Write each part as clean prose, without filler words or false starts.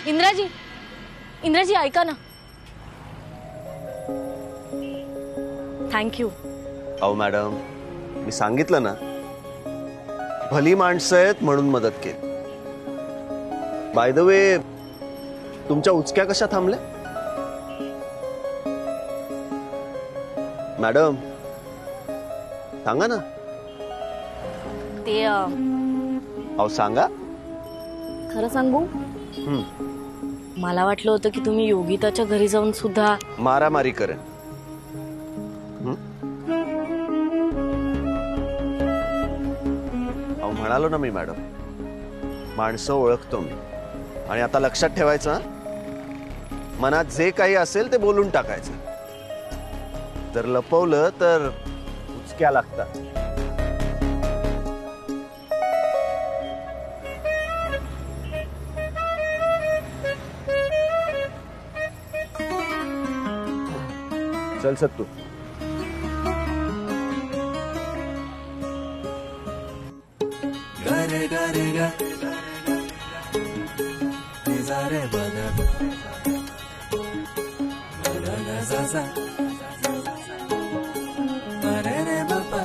इंद्राजी, इंद्राजी ऐका ना. थँक्यू. अहो मॅडम, मी सांगितलं ना, भली माणसं आहेत म्हणून मदत केली. बाय द वे, तुमच्या उचक्या कशा थांबल्या? मॅडम सांगा ना. ते अहो सांगा. खरं सांगू, मला वाटलं होतं की तुम्ही योगिताच्या घरी जाऊन सुद्धा मारामारी करेन. अहो म्हणालो ना मी मॅडम, माणसं ओळखतो मी. आणि आता लक्षात ठेवायचं, मनात जे काही असेल ते बोलून टाकायचं. जर लपवलं तर उचक्या लागतात. चल सत्तू. गरे गरे ग निजारे बना बना जा अरे रे बाबा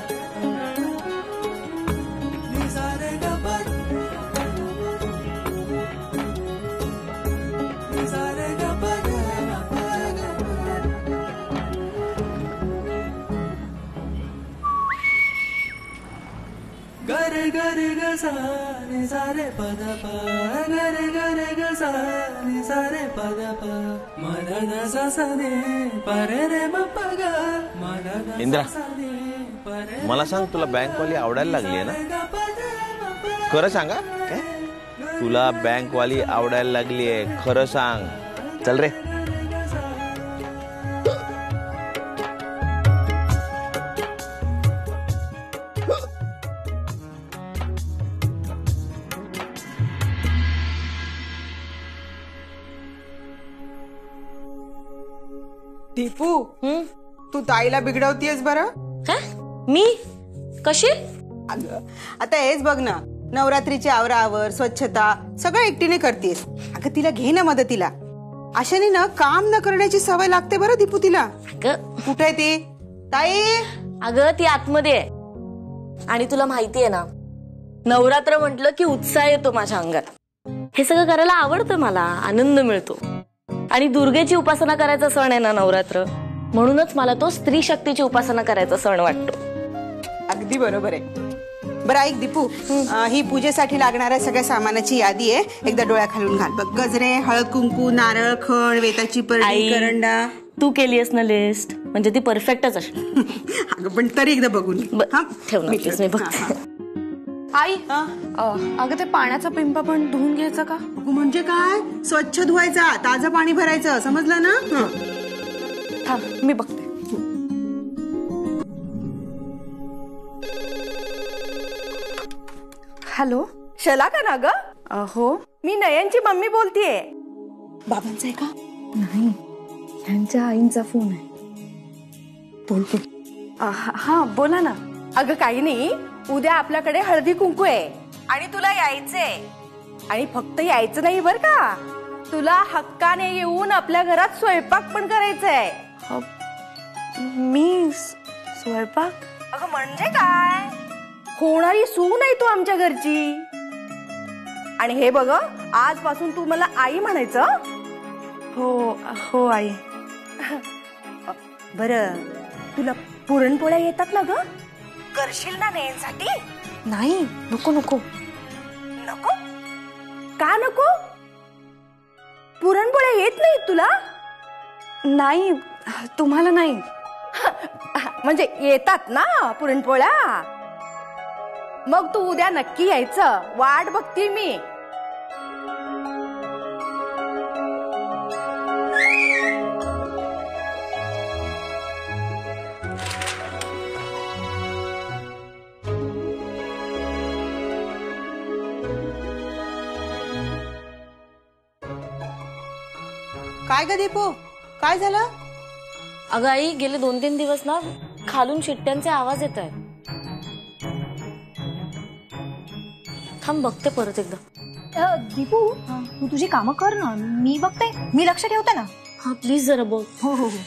निजारे ग निजारे ग गरे गरे ग सा नि सा रे प द प गरे गरे ग सा नि सा रे प द प म द द सा सा ने प रे रे म प ग म द द इंद्रा, सा ने प रे मला सांग, तुला बँकवाली आवडायला लागली आहे ना? खरं सांगा. काय तुला बँकवाली आवडायला लागली आहे? खरं सांग. चल रे. दीपू, तू ताईला बिघडवतीयस बरं. मी कशी? अगं आता हेच बघ ना, नवरात्रीची आवराआवर स्वच्छता सगळं एकटीने करतेस. अगं तिला घे ना मदतीला. अशाने ना काम न करण्याची सवय लागते बरं दीपू तिला. कुठे आहे ती ताई? अगं ती आतमध्ये आहे. आणि तुला माहिती आहे ना, नवरात्र म्हटलं की उत्साह येतो माझ्या अंगात. हे सगळं करायला आवडतं मला, आनंद मिळतो. आणि दुर्गेची उपासना करायचा सण आहे ना नवरात्र, म्हणूनच मला तो स्त्री शक्तीची उपासना करायचा सण वाटतो. अगदी बरोबर आहे. बरं ऐक दीपू, ही पूजेसाठी लागणाऱ्या सगळ्या सामानाची यादी आहे, एकदा डोळ्या खालून घाल बघ. गजरे, हळद कुंकू, नारळ, खण, वेताची परडी, करंडा. तू केलीस ना लिस्ट, म्हणजे ती परफेक्टच असेल. अगं पण तरी एकदा बघून ठेव ना प्लीज, मी बघते. आई, अगं ते पाण्याचा पिंपा पण धुवून घ्यायचा का? म्हणजे काय? स्वच्छ धुवायचा, ताजं पाणी भरायचं, समजलं ना? थांब, मी बघते. हॅलो, शलाका ना ग? हो, मी नयनची मम्मी बोलतीये. बाबांचा आहे का? नाही, ह्यांच्या आईंचा फोन आहे. बोल बोल. हा बोला ना. अगं काही नाही, उद्या आपल्याकडे हळदी कुंकू आहे आणि तुला यायचंय. आणि फक्त यायचं नाही बर का, तुला हक्काने येऊन आपल्या घरात स्वयंपाक पण करायचंय. मी स्वयंपाक? अगं म्हणजे काय, होणारी सून आहे तू आमच्या घरची. आणि हे बघ, आजपासून तू मला आई म्हणायचं. हो हो आई. बरं, तुला पुरणपोळ्या येतात ना ग? करशील ना नयनसाठी? नाही, नको नको नको. का नको? पुरणपोळ्या येत नाहीत तुला? नाही, तुम्हाला नाही. म्हणजे येतात ना पुरणपोळ्या. मग तू उद्या नक्की यायचं, वाट बघते मी. काय ग दीपू, काय झालं? अगं आई, गेले 2-3 दिवस ना खालून शिट्ट्यांचे आवाज येत आहेत. थांब बघते परत एकदा. दीपू तू तुझी कामं कर ना, मी बघते, मी लक्ष ठेवते ना. हा प्लीज जरा बघ. हो हो हो.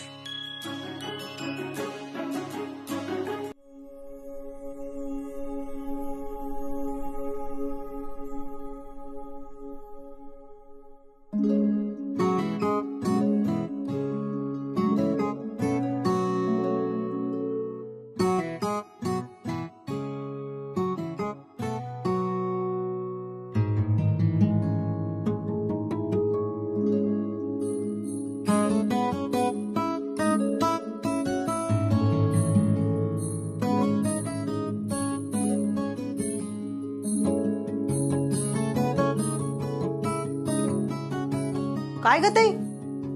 काय ग ताई,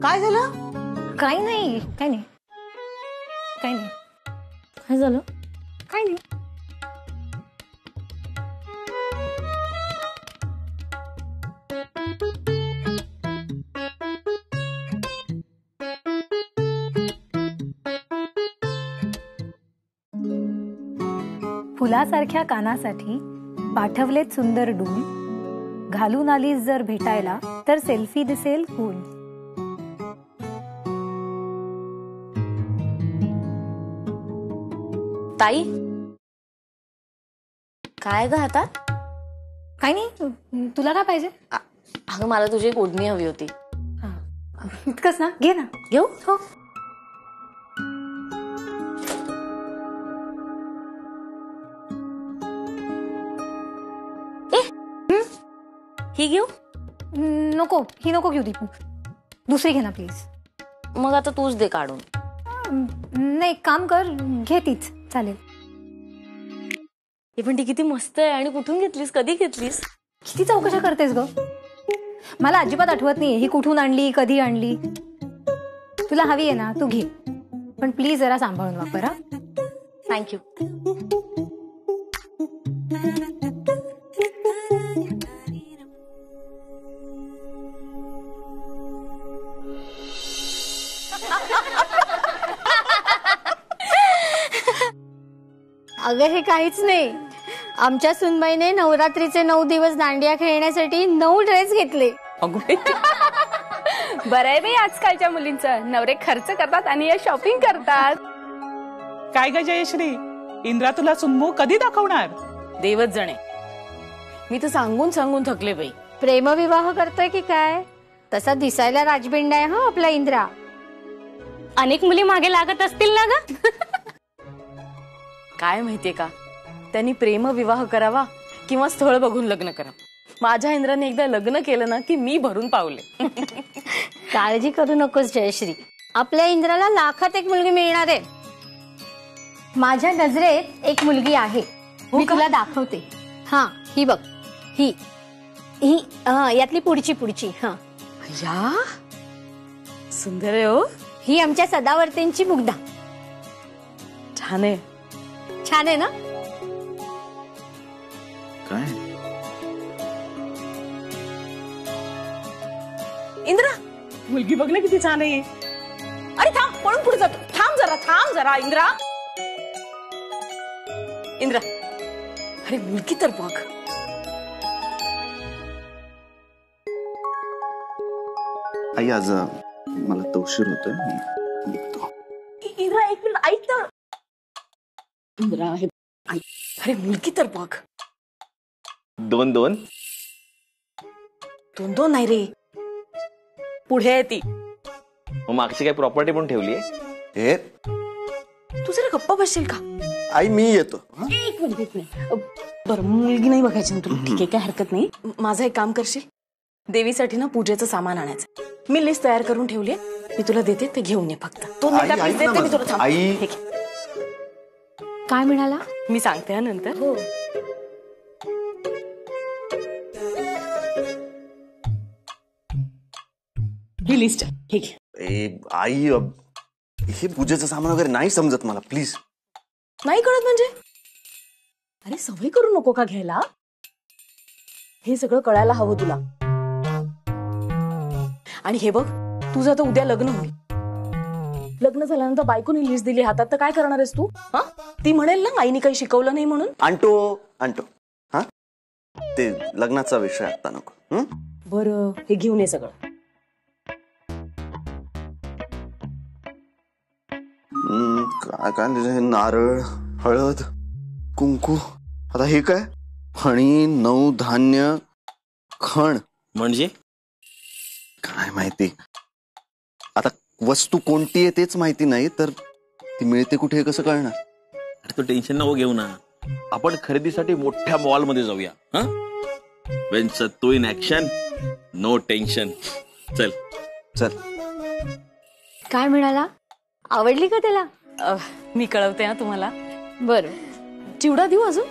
काय झालं? काही नाही, काही नाही, काही नाही, काय झालं? काही नाही. फुलासारख्या कानासाठी पाठवलेत सुंदर डूल, घालून आलीस जर भेटायला तर सेल्फी दिसेल कूल. ताई काय ग हातात? काही नाही, तुला काय पाहिजे? अगं मला तुझी एक ओढणी हवी होती. इतकंच ना, घे ना. घेऊ? हो. ही घेऊ? नको, ही नको घेऊ दीपू, दुसरी घे ना प्लीज. मग आता तूच दे काढून. नाही, काम कर, घे तीच चालेल. हे पण ती किती मस्त आहे. आणि कुठून घेतलीस, कधी घेतलीस? किती चौकशा करतेस ग? मला अजिबात आठवत नाहीये ही कुठून आणली, कधी आणली. तुला हवी आहे ना, तू घे, पण प्लीज जरा सांभाळून वापर. थँक्यू. अगं हे काहीच नाही. आमच्या सुनबाईने नवरात्रीचे 9 दिवस दांडिया खेळण्यासाठी 9 ड्रेस घेतले. बरं आहे बाई आजकालच्या मुलींचं, नवरे खर्च करतात आणि या शॉपिंग करतात. काय ग जयश्री, इंद्रा तुला सुनमू कधी दाखवणार? देवच जणे. मी तर सांगून सांगून थकले बाई. प्रेमविवाह करतोय की काय? तसा दिसायला राजबिंडा आहे हा आपला इंद्रा. अनेक मुली मागे लागत असतील ना ग? काय माहितीये का, त्यांनी प्रेम विवाह करावा किंवा स्थळ बघून लग्न करा. माझ्या इंद्राने एकदा लग्न केलं ना की मी भरून पावले. काळजी करू नकोस जयश्री, आपल्या इंद्राला लाखात एक मुलगी मिळणार आहे. माझ्या नजरेत एक मुलगी आहे, मी तुला दाखवते. हा ही बघ, ही ही यातली पुढची. हा या सुंदर आहे हो. ही आमच्या सदावर्तींची मुग्धा. छान आहे. छान आहे ना? काय इंद्रा मुलगी बघ ना किती छान आहे. अरे थांब, पळून पुढे जातो. थांब जरा इंद्रा. इंद्रा अरे मुलगी तर बघ. आई आज मला तो उशीर होतोय, मी निघतो. इंद्रा एक मिनिट ऐक ना. इंद्रा हे ऐक. अरे मुलगी तर बघ. 2-2 2 नाही रे, पुढे आहे ती. मग मागची काही प्रॉपर्टी पण ठेवली आहे? हे तू जरा गप्पा बसशील का? आई मी येतो. एक मिनिट. बरं मुलगी नाही बघायची ना तुला? ठीक आहे, काय हरकत नाही. माझं एक काम करशील, देवीसाठी ना पूजेचं सामान आणायचं. मी लिस्ट तयार करून ठेवली, मी तुला देते, ते घेऊन ये फक्त. 2 मिनिटात आई, देते मी तुला. थांब. आई. ठीक आहे. काय मिळाला? मी सांगते हा नंतर. हो. ही लिस्ट ठीक आई हे पूजेचं सामान वगैरे नाही समजत मला, प्लीज. नाही कळत म्हणजे? अरे सवय करू नको का घ्यायला? हे सगळं कळायला हवं तुला. आणि हे बघ, तुझं आता उद्या लग्न होईल. लग्न झाल्यानंतर बायकोनी लिस्ट दिली हातात, तर काय करणार आहेस तू? हा, ती म्हणेल ना आईने काही शिकवलं नाही म्हणून. आणतो. हा ते लग्नाचा विषय आता नको. बरं, हे घेऊन ये सगळं. काय काय हे नारळ, हळद, कुंकू, आता हे काय फणी, नऊ धान्य, खण म्हणजे काय माहिती. आता वस्तू कोणती आहे तेच माहिती नाही तर ती मिळते कुठे हे कसं कळणार. अरे तो टेन्शन नको घेऊ ना, आपण खरेदीसाठी मोठ्या मॉल मध्ये जाऊया. When Sattu in action, no tension. चल चल. काय मिळाला? आवडली का त्याला? मी कळवते ना तुम्हाला. बरं. चिवडा देऊ अजून?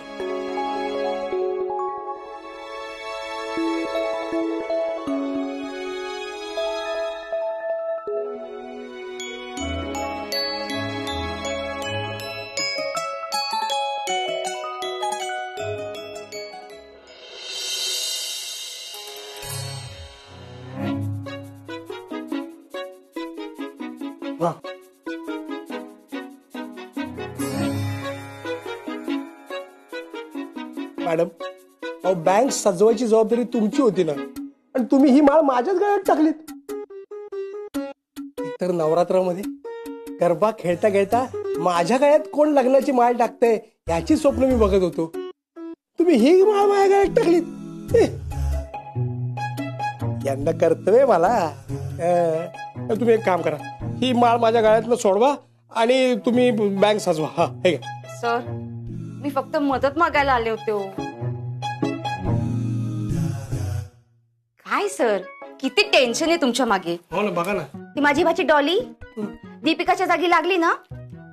मॅडम, अहो बँक सजवायची जबाबदारी तुमची होती ना, आणि तुम्ही ही माळ माझ्याच गळ्यात टाकलीत. तर नवरात्रामध्ये गरबा खेळता खेळता माझ्या गळ्यात कोण लग्नाची माळ टाकतंय याची स्वप्न मी बघत होतो. तुम्ही ही माळ माझ्या गळ्यात टाकलीत. यंदा कर्तव्य मला. तुम्ही एक काम करा, ही माळ माझ्या गळ्यातनं सोडवा आणि तुम्ही बँक सजवा. हा हे घ्या. सर, मी फक्त मदत मागायला आले होते हो. काय सर, किती टेन्शन आहे तुमच्या मागे. हो ना, बघा ना. ती माझी भाची डॉली दीपिकाच्या जागी लागली ना,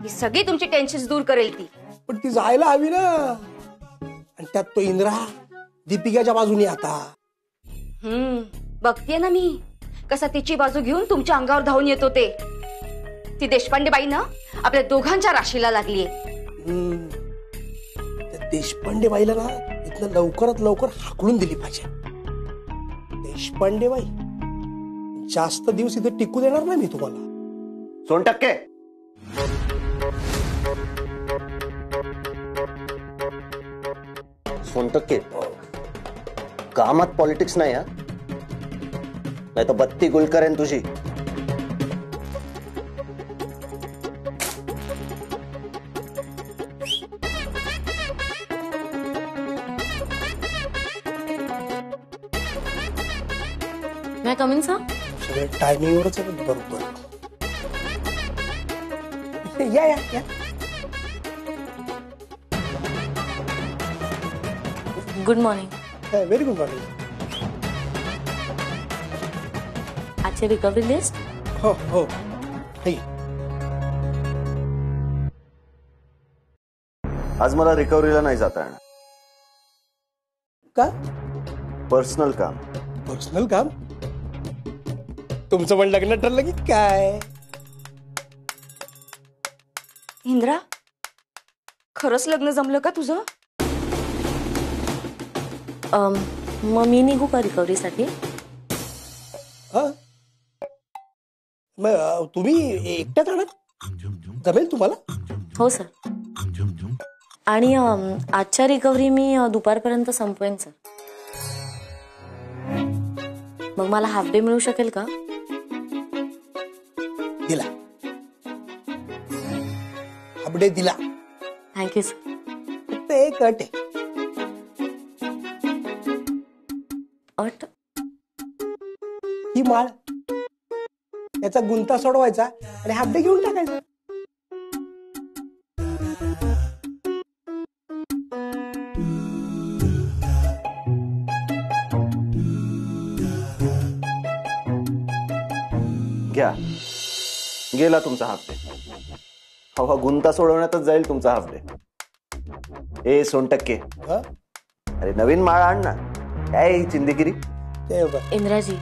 ही सगळी तुमची टेन्शन दूर करेल ती. पण ती जायला हवी ना, आणि त्यात तो इंद्रा दीपिकाच्या बाजूने. आता बघतीये ना मी कसा तिची बाजू घेऊन तुमच्या अंगावर धावून येतो. ते ती देशपांडे बाई ना आपल्या दोघांच्या राशीला लागलीये. देशपांडे बाईला ना इथनं लवकरात लवकर हाकलून दिली पाहिजे. देशपांडे बाई जास्त दिवस इथे टिकू देणार नाही मी तुम्हाला. 100%. कामात पॉलिटिक्स नाही. नाही तर बत्ती गुल करेन तुझी. मैं कमिंग सर? सगळं टायमिंगवरच आहे बरोबर. या या या. Good morning. Very good morning. आजची रिकव्हरी लिस्ट? हो हो. आज मला रिकव्हरीला नाही जाता येणार. का? पर्सनल काम. पर्सनल काम? तुमचं पण लग्न ठरलं की काय? इंद्रा, खरंच लग्न जमलं का तुझं? मग मी निघू का रिकव्हरीसाठी? मग तुम्ही एकट्याच राहणार? जमेल तुम्हाला? हो सर. आणि आजच्या रिकव्हरी मी दुपारपर्यंत संपवेन सर. मग मला हाफ डे मिळू शकेल का? दिला. हाफ डे दिला. Thank you sir. फक्त एक अट आहे. अट? ही माळ याचा गुंता सोडवायचा आणि हाफ डे घेऊन टाकायचा. घ्या, गेला तुमचा हाफ डे. हा गुंता सोडवण्यातच जाईल तुमचा हाफ डे. ए 100%. अरे नवीन माळ आण ना. काय चिंदगिरी. इंद्राजी,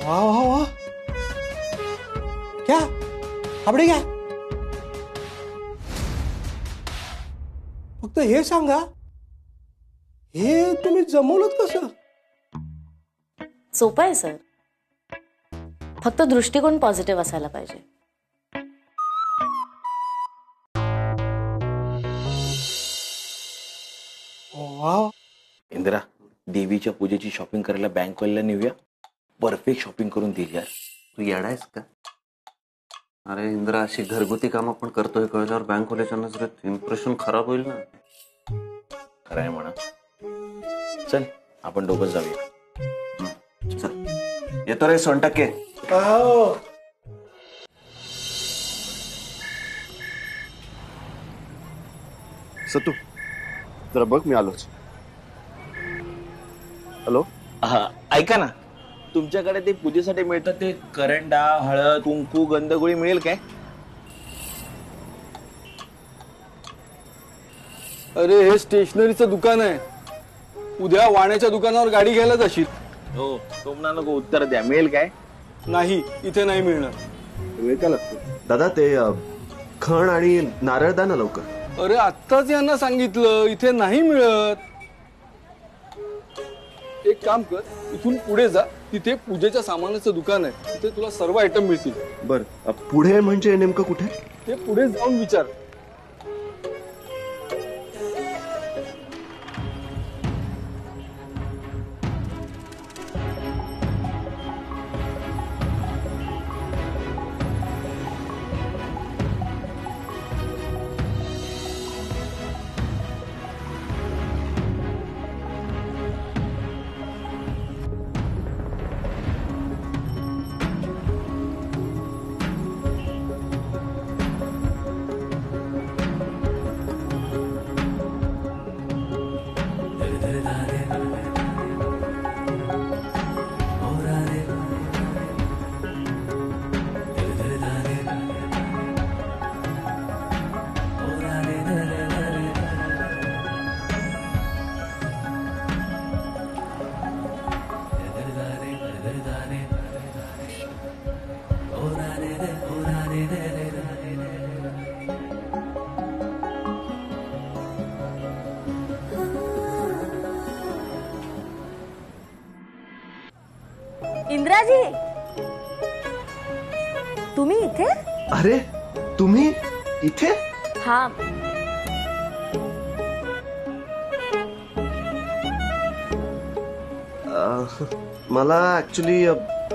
वा वा वा, क्या आपडे घ्या. फक्त हे सांगा, हे तुम्ही जमवलं कसं? सोपं आहे सर, फक्त दृष्टिकोन पॉझिटिव्ह असायला पाहिजे. वा, इंदिरा, देवीच्या पूजेची शॉपिंग करायला बँकवाल्याला नेऊया. परफेक्ट शॉपिंग करून देईल यार. तू येडायस का? अरे इंद्रा, अशी घरगुती काम आपण करतोय कळल्यावर बँकवाल्याच्या नजरेत इम्प्रेशन खराब होईल ना. खरं आहे म्हणा. चल आपण दोघं जाऊया. चल, येतो रे 100%. हो. सतू जरा बघ, मी आलोच. हॅलो. हा, ऐका ना, तुमच्याकडे ते पूजेसाठी मिळतं ते करंडा, हळद, कुंकू, गंधगोळी मिळेल काय? अरे हे स्टेशनरीचं दुकान आहे. उद्या वाण्याच्या दुकानावर गाडी घ्यायला जाशील. हो, तुम्हाला नको उत्तर द्या. मिळेल काय? नाही, इथे नाही मिळणार. वेळ का लागतो दादा? ते खण आणि नारळ द्या ना लवकर. अरे आत्ताच यांना सांगितलं इथे नाही मिळत. एक काम कर, इथून पुढे जा, तिथे पूजेच्या सामानाचं दुकान आहे. तिथे तुला सर्व आयटम मिळतील. बर, पुढे म्हणजे नेमकं कुठे? ते पुढे जाऊन विचार. इंद्राजी, तुम्ही इथे? अरे तुम्ही इथे? हा, मला ऍक्च्युली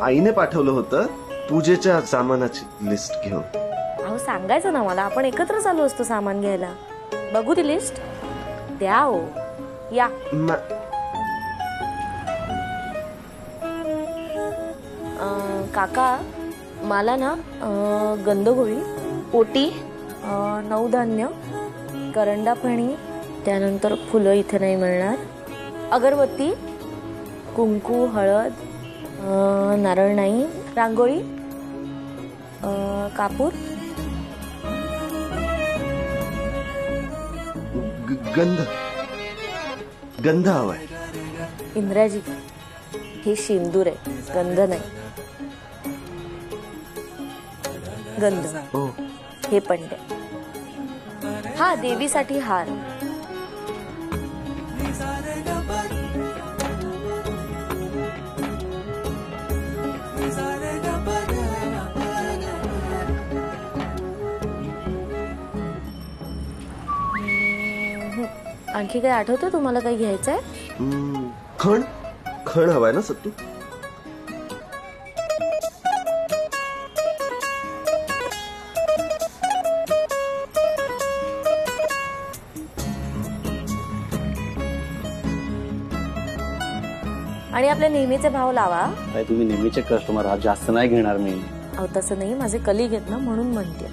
आईने पाठवलं होतं पूजेच्या सामानाची लिस्ट घेऊन. अहो सांगायचं ना मला, आपण एकत्र चालू असतो सामान घ्यायला. बघू ती लिस्ट. द्या हो, या. काका, मला ना गंधगोळी, पोटी, 9 धान्य, करंडा फणी, त्यानंतर फुलं इथे नाही मिळणार, अगरबत्ती, कुंकू, हळद, नारळ नाही, रांगोळी, कापूर, गंध. गंध हवाय. इंद्राजी, हे शेंदूर आहे, गंध नाही. गंध. हे पण द्या. हा, देवीसाठी हार. आणखी काही आठवतं तुम्हाला? काही घ्यायचंय? खण. खण हवाय ना सत्तू? आणि आपले नेहमीचे भाव लावा. तुम्ही नेहमीचे कस्टमर आहात, जास्त नाही घेणार मी. अहो तसं नाही, माझे कलिग आहेत ना, म्हणून म्हणते.